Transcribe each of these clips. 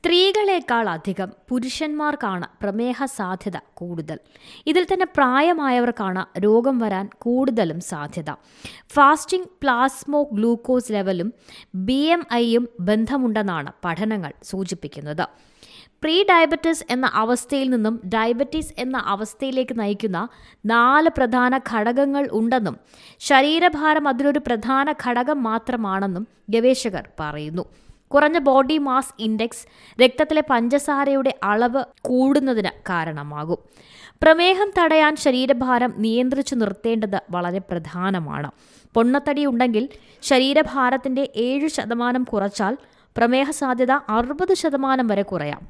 സ്ത്രീകളെക്കാൾ അധികം പുരുഷന്മാർക്കാണ് പ്രമേഹ സാധ്യത കൂടുതൽ. ഇതിൽ തന്നെ പ്രായമായവർക്കാണ് രോഗം വരാൻ കൂടുതലും സാധ്യത. ഫാസ്റ്റിംഗ് പ്ലാസ്മോ ഗ്ലൂക്കോസ് ലെവലും BMIയും ബന്ധമുണ്ടെന്നാണ് പഠനങ്ങൾ സൂചിപ്പിക്കുന്നത്. പ്രീ ഡയബറ്റിസ് എന്ന അവസ്ഥയിൽ നിന്നും ഡയബറ്റീസ് എന്ന അവസ്ഥയിലേക്ക് നയിക്കുന്ന 4 പ്രധാന ഘടകങ്ങൾ ഉണ്ടെന്നും ശരീരഭാരം അതിലൊരു പ്രധാന ഘടകം മാത്രമാണെന്നും ഗവേഷകർ പറയുന്നു. കുറഞ്ഞ ബോഡി മാസ് ഇൻഡെക്സ് രക്തത്തിലെ പഞ്ചസാരയുടെ അളവ് കൂടുന്നതിന് കാരണമാകും. പ്രമേഹം തടയാൻ ശരീരഭാരം നിയന്ത്രിച്ചു നിർത്തേണ്ടത് വളരെ പ്രധാനമാണ്. പൊണ്ണത്തടി ഉണ്ടെങ്കിൽ ശരീരഭാരത്തിന്റെ 7% കുറച്ചാൽ പ്രമേഹ സാധ്യത 60% വരെ കുറയാം.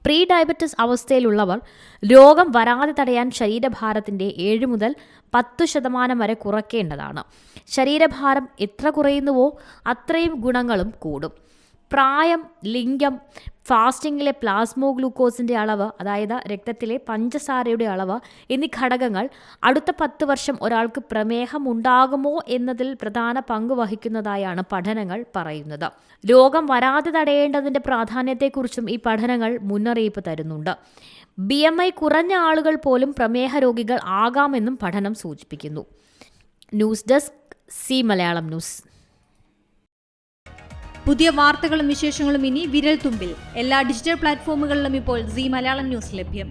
പ്രീ ഡയബറ്റിസ് അവസ്ഥയിലുള്ളവർ രോഗം വരാതെ തടയാൻ ശരീരഭാരത്തിന്റെ 7 മുതൽ 10% വരെ കുറയ്ക്കേണ്ടതാണ്. ശരീരഭാരം എത്ര കുറയുന്നുവോ അത്രയും ഗുണങ്ങളും കൂടും. പ്രായം, ലിംഗം, ഫാസ്റ്റിംഗിലെ പ്ലാസ്മോ ഗ്ലൂക്കോസിന്റെ അളവ്, അതായത് രക്തത്തിലെ പഞ്ചസാരയുടെ അളവ് എന്നീ ഘടകങ്ങൾ അടുത്ത 10 വർഷം ഒരാൾക്ക് പ്രമേഹം ഉണ്ടാകുമോ എന്നതിൽ പ്രധാന പങ്ക് വഹിക്കുന്നതായാണ് പഠനങ്ങൾ പറയുന്നത്. രോഗം വരാതെ തടയേണ്ടതിന്റെ പ്രാധാന്യത്തെക്കുറിച്ചും ഈ പഠനങ്ങൾ മുന്നറിയിപ്പ് തരുന്നുണ്ട്. BMI കുറഞ്ഞ ആളുകൾ പോലും പ്രമേഹ രോഗികൾ ആകാമെന്നും പഠനം സൂചിപ്പിക്കുന്നു. News desk C Malayalam news. പുതിയ വാർത്തകളും വിശേഷങ്ങളും ഇനി വിരൽ തുമ്പിൽ. എല്ലാ ഡിജിറ്റൽ പ്ലാറ്റ്ഫോമുകളിലും ഇപ്പോൾ സി മലയാളം ന്യൂസ് ലഭ്യം.